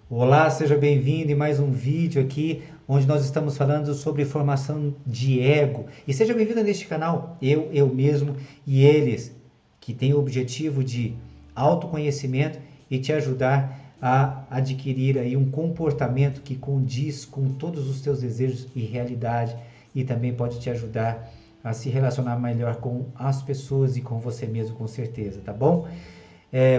Olá, seja bem-vindo em mais um vídeo aqui, onde nós estamos falando sobre formação de ego. E seja bem-vindo neste canal, eu mesmo e eles, que têm o objetivo de autoconhecimento e te ajudar a adquirir aí um comportamento que condiz com todos os teus desejos e realidade, e também pode te ajudar a se relacionar melhor com as pessoas e com você mesmo, com certeza, tá bom?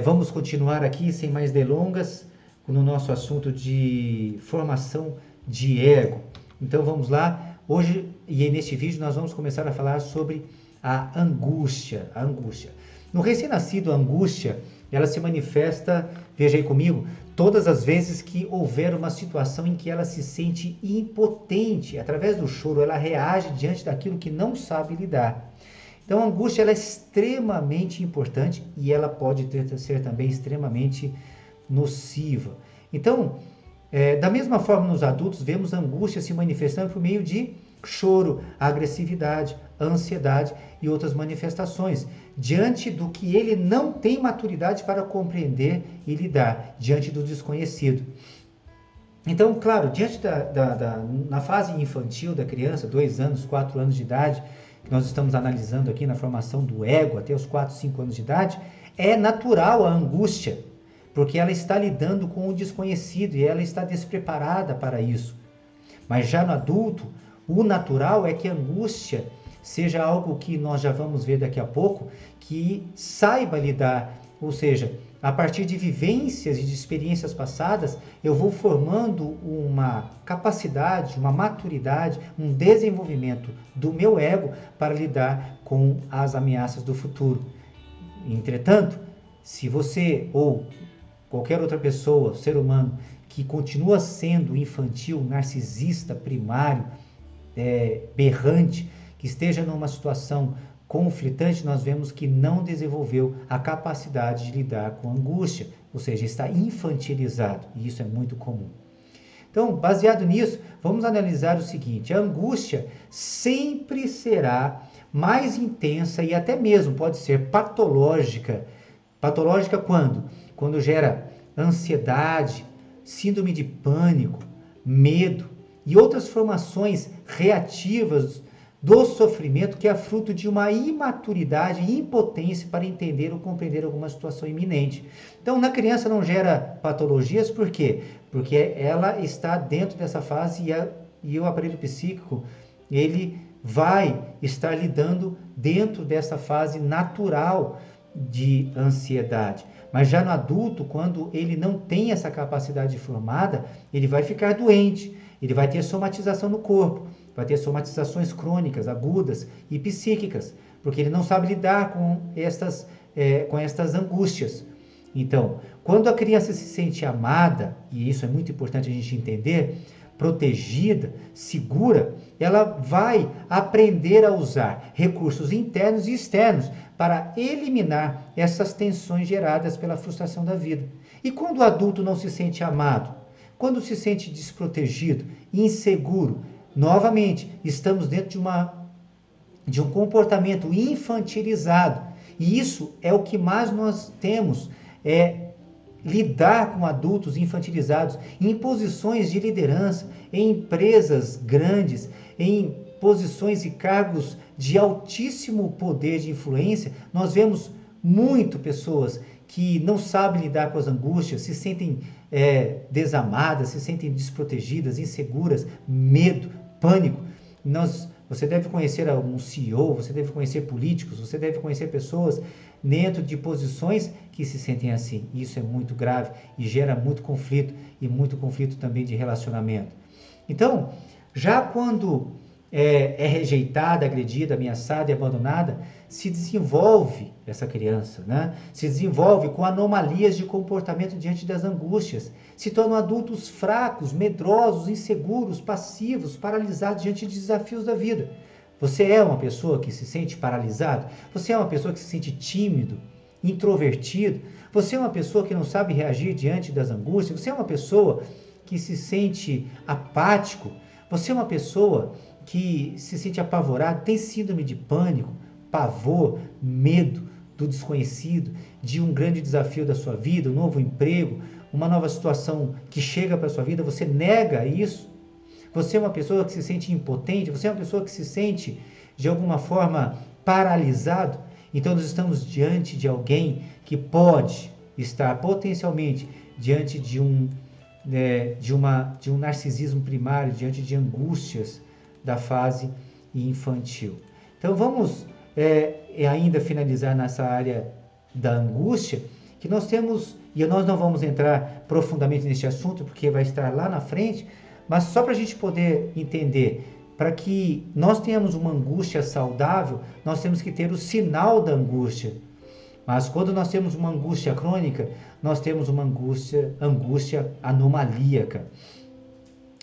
Vamos continuar aqui sem mais delongas no nosso assunto de formação de ego. Então vamos lá. Hoje e neste vídeo nós vamos começar a falar sobre a angústia. A angústia. No recém-nascido, a angústia, ela se manifesta, veja aí comigo, todas as vezes que houver uma situação em que ela se sente impotente. Através do choro, ela reage diante daquilo que não sabe lidar. Então a angústia ela é extremamente importante e ela pode ser também extremamente nociva. Então, da mesma forma nos adultos, vemos a angústia se manifestando por meio de choro, agressividade, ansiedade e outras manifestações, diante do que ele não tem maturidade para compreender e lidar, diante do desconhecido. Então, claro, diante na fase infantil da criança, 2 anos, 4 anos de idade, que nós estamos analisando aqui na formação do ego até os 4, 5 anos de idade, é natural a angústia, porque ela está lidando com o desconhecido e ela está despreparada para isso. Mas já no adulto, o natural é que a angústia seja algo que nós já vamos ver daqui a pouco, que saiba lidar, ou seja, a partir de vivências e de experiências passadas, eu vou formando uma capacidade, uma maturidade, um desenvolvimento do meu ego para lidar com as ameaças do futuro. Entretanto, se você ou qualquer outra pessoa, ser humano, que continua sendo infantil, narcisista, primário, berrante, que esteja numa situação conflitante, nós vemos que não desenvolveu a capacidade de lidar com a angústia, ou seja, está infantilizado, e isso é muito comum. Então, baseado nisso, vamos analisar o seguinte: a angústia sempre será mais intensa e até mesmo pode ser patológica. Patológica quando? Quando gera ansiedade, síndrome de pânico, medo e outras formações reativas do sofrimento que é fruto de uma imaturidade e impotência para entender ou compreender alguma situação iminente. Então, na criança não gera patologias, por quê? Porque ela está dentro dessa fase e o aparelho psíquico, ele vai estar lidando dentro dessa fase natural de ansiedade. Mas já no adulto, quando ele não tem essa capacidade formada, ele vai ficar doente, ele vai ter somatização no corpo, vai ter somatizações crônicas, agudas e psíquicas, porque ele não sabe lidar com estas angústias. Então, quando a criança se sente amada, e isso é muito importante a gente entender, protegida, segura, ela vai aprender a usar recursos internos e externos para eliminar essas tensões geradas pela frustração da vida. E quando o adulto não se sente amado, quando se sente desprotegido, inseguro, novamente, estamos dentro de um comportamento infantilizado. E isso é o que mais nós temos, lidar com adultos infantilizados em posições de liderança, em empresas grandes, em posições e cargos de altíssimo poder de influência. Nós vemos muito pessoas que não sabem lidar com as angústias, se sentem desamadas, se sentem desprotegidas, inseguras, medo, pânico. Você deve conhecer um CEO, você deve conhecer políticos, você deve conhecer pessoas dentro de posições que se sentem assim. Isso é muito grave e gera muito conflito, e muito conflito também de relacionamento. Então, já quando é rejeitada, agredida, ameaçada e abandonada, se desenvolve essa criança, né? Se desenvolve com anomalias de comportamento diante das angústias, se tornam adultos fracos, medrosos, inseguros, passivos, paralisados diante de desafios da vida. Você é uma pessoa que se sente paralisado? Você é uma pessoa que se sente tímido, introvertido? Você é uma pessoa que não sabe reagir diante das angústias? Você é uma pessoa que se sente apático? Você é uma pessoa que se sente apavorado, tem síndrome de pânico, pavor, medo do desconhecido, de um grande desafio da sua vida, um novo emprego, uma nova situação que chega para a sua vida, você nega isso? Você é uma pessoa que se sente impotente? Você é uma pessoa que se sente, de alguma forma, paralisado? Então, nós estamos diante de alguém que pode estar potencialmente diante de um narcisismo primário, diante de angústias da fase infantil. Então, vamos ainda finalizar nessa área da angústia, que nós temos, e nós não vamos entrar profundamente neste assunto, porque vai estar lá na frente, mas só para a gente poder entender, para que nós tenhamos uma angústia saudável, nós temos que ter o sinal da angústia. Mas quando nós temos uma angústia crônica, nós temos uma angústia anomalíaca.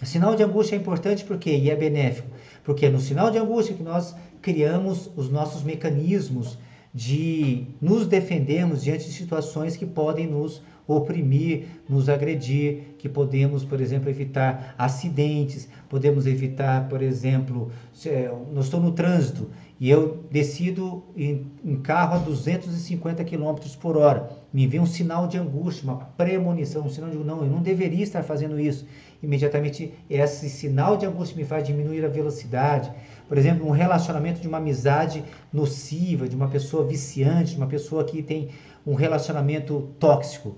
O sinal de angústia é importante porque, e é benéfico, porque é no sinal de angústia que nós criamos os nossos mecanismos de nos defendermos diante de situações que podem nos oprimir, nos agredir, que podemos, por exemplo, evitar acidentes, podemos evitar, por exemplo, eu estou no trânsito e eu decido em carro a 250 km por hora, me vem um sinal de angústia, uma premonição, um sinal de não, eu não deveria estar fazendo isso. Imediatamente esse sinal de angústia me faz diminuir a velocidade. Por exemplo, um relacionamento de uma amizade nociva, de uma pessoa viciante, de uma pessoa que tem um relacionamento tóxico.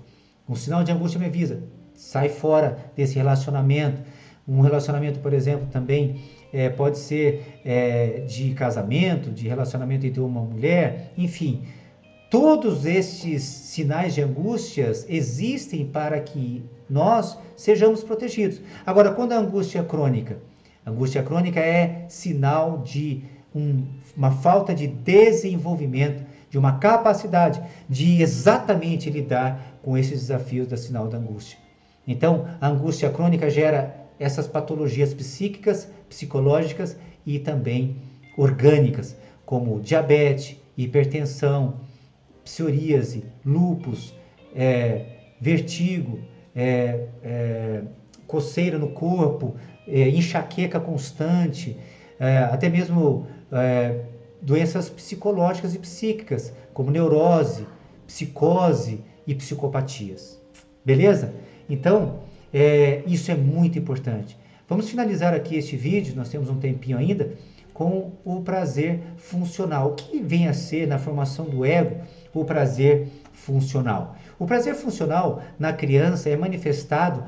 Um sinal de angústia me avisa, sai fora desse relacionamento. Um relacionamento, por exemplo, também pode ser de casamento, de relacionamento entre uma mulher, enfim. Todos estes sinais de angústias existem para que nós sejamos protegidos. Agora, quando a angústia crônica é sinal de uma falta de desenvolvimento, de uma capacidade de exatamente lidar com esses desafios da sinal da angústia. Então, a angústia crônica gera essas patologias psíquicas, psicológicas e também orgânicas, como diabetes, hipertensão, psoríase, lúpus, vertigo, coceira no corpo, enxaqueca constante, até mesmo doenças psicológicas e psíquicas, como neurose, psicose e psicopatias. Beleza? Então, isso é muito importante. Vamos finalizar aqui este vídeo, nós temos um tempinho ainda, com o prazer funcional. O que vem a ser, na formação do ego, o prazer funcional? O prazer funcional na criança é manifestado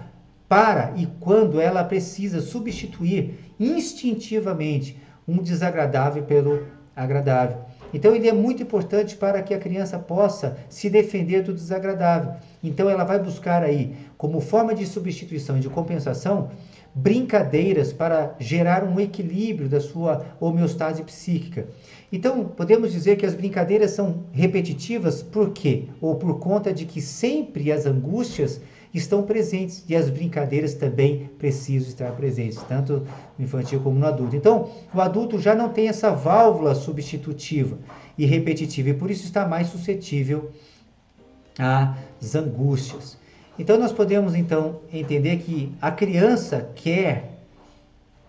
para e quando ela precisa substituir instintivamente um desagradável pelo agradável. Então ele é muito importante para que a criança possa se defender do desagradável. Então ela vai buscar aí, como forma de substituição e de compensação, brincadeiras para gerar um equilíbrio da sua homeostase psíquica. Então podemos dizer que as brincadeiras são repetitivas por quê? Ou por conta de que sempre as angústias estão presentes e as brincadeiras também precisam estar presentes, tanto no infantil como no adulto. Então, o adulto já não tem essa válvula substitutiva e repetitiva e por isso está mais suscetível às angústias. Então, nós podemos entender que a criança quer,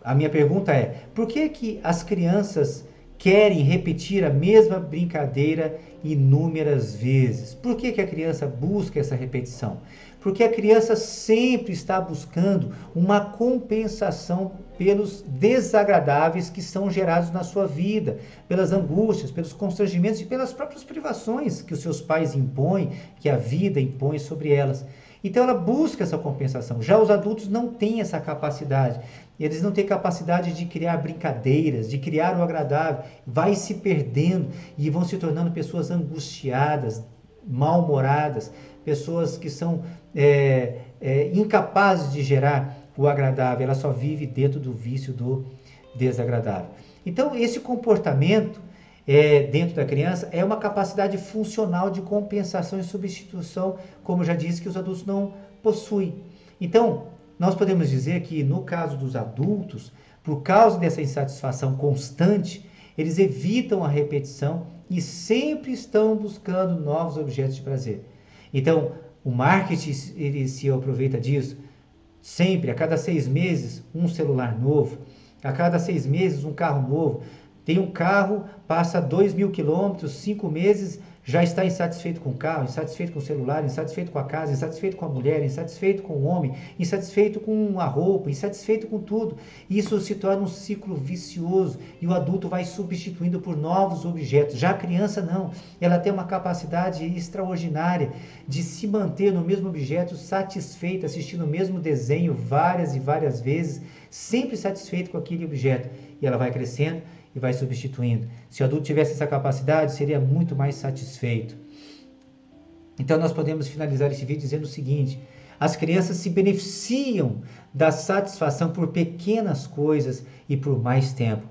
a minha pergunta é, por que as crianças querem repetir a mesma brincadeira inúmeras vezes? Por que a criança busca essa repetição? Porque a criança sempre está buscando uma compensação pelos desagradáveis que são gerados na sua vida, pelas angústias, pelos constrangimentos e pelas próprias privações que os seus pais impõem, que a vida impõe sobre elas. Então ela busca essa compensação. Já os adultos não têm essa capacidade. Eles não têm capacidade de criar brincadeiras, de criar o agradável. Vai se perdendo e vão se tornando pessoas angustiadas, mal-humoradas, pessoas que são incapazes de gerar o agradável. Ela só vive dentro do vício do desagradável. Então esse comportamento dentro da criança é uma capacidade funcional de compensação e substituição, como eu já disse, que os adultos não possuem. Então, nós podemos dizer que no caso dos adultos, por causa dessa insatisfação constante, eles evitam a repetição e sempre estão buscando novos objetos de prazer. Então, o marketing ele se aproveita disso. Sempre, a cada 6 meses, um celular novo, a cada 6 meses, um carro novo. Tem um carro, passa 2.000 quilômetros, 5 meses, já está insatisfeito com o carro, insatisfeito com o celular, insatisfeito com a casa, insatisfeito com a mulher, insatisfeito com o homem, insatisfeito com a roupa, insatisfeito com tudo. Isso se torna um ciclo vicioso e o adulto vai substituindo por novos objetos. Já a criança não, ela tem uma capacidade extraordinária de se manter no mesmo objeto, satisfeita, assistindo o mesmo desenho várias e várias vezes, sempre satisfeito com aquele objeto. E ela vai crescendo e vai substituindo. Se o adulto tivesse essa capacidade, seria muito mais satisfeito. Então nós podemos finalizar esse vídeo dizendo o seguinte: as crianças se beneficiam da satisfação por pequenas coisas e por mais tempo.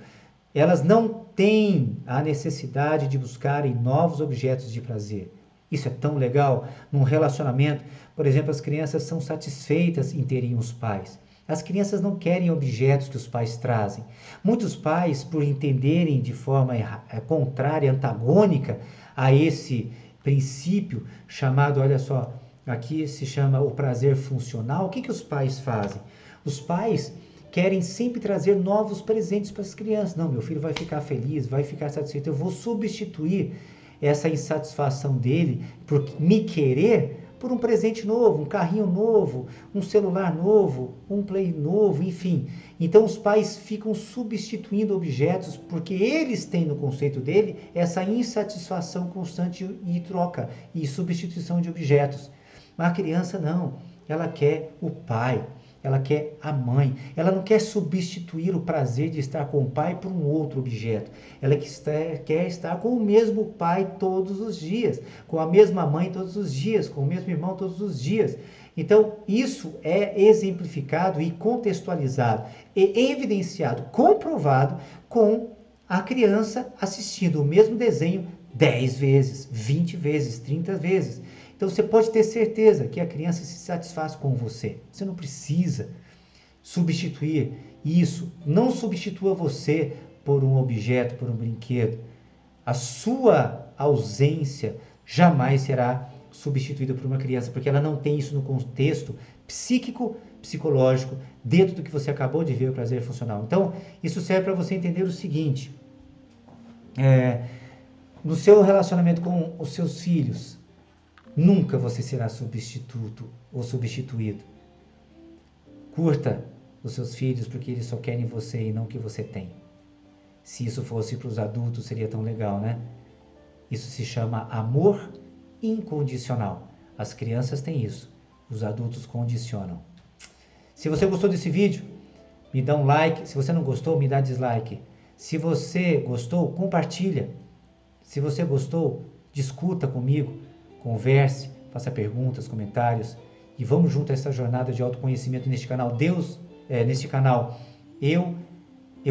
Elas não têm a necessidade de buscarem novos objetos de prazer. Isso é tão legal. Num relacionamento, por exemplo, as crianças são satisfeitas em terem os pais. As crianças não querem objetos que os pais trazem. Muitos pais, por entenderem de forma contrária, antagônica a esse princípio chamado, olha só, aqui se chama o prazer funcional, o que os pais fazem? Os pais querem sempre trazer novos presentes para as crianças. Não, meu filho vai ficar feliz, vai ficar satisfeito. Eu vou substituir essa insatisfação dele por me querer por um presente novo, um carrinho novo, um celular novo, um play novo, enfim. Então os pais ficam substituindo objetos porque eles têm no conceito dele essa insatisfação constante e troca e substituição de objetos. Mas a criança não, ela quer o pai, ela quer a mãe, ela não quer substituir o prazer de estar com o pai por um outro objeto. Ela quer estar com o mesmo pai todos os dias, com a mesma mãe todos os dias, com o mesmo irmão todos os dias. Então, isso é exemplificado e contextualizado, e evidenciado, comprovado com a criança assistindo o mesmo desenho 10 vezes, 20 vezes, 30 vezes. Então você pode ter certeza que a criança se satisfaz com você. Você não precisa substituir isso. Não substitua você por um objeto, por um brinquedo. A sua ausência jamais será substituída por uma criança, porque ela não tem isso no contexto psíquico, psicológico, dentro do que você acabou de ver, o prazer funcional. Então, isso serve para você entender o seguinte. No seu relacionamento com os seus filhos, nunca você será substituto ou substituído. Curta os seus filhos porque eles só querem você e não o que você tem. Se isso fosse para os adultos, seria tão legal, né? Isso se chama amor incondicional. As crianças têm isso. Os adultos condicionam. Se você gostou desse vídeo, me dá um like. Se você não gostou, me dá dislike. Se você gostou, compartilha. Se você gostou, discuta comigo. Converse, faça perguntas, comentários e vamos junto a essa jornada de autoconhecimento neste canal. Neste canal, eu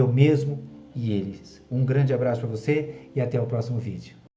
mesmo e eles. Um grande abraço para você e até o próximo vídeo.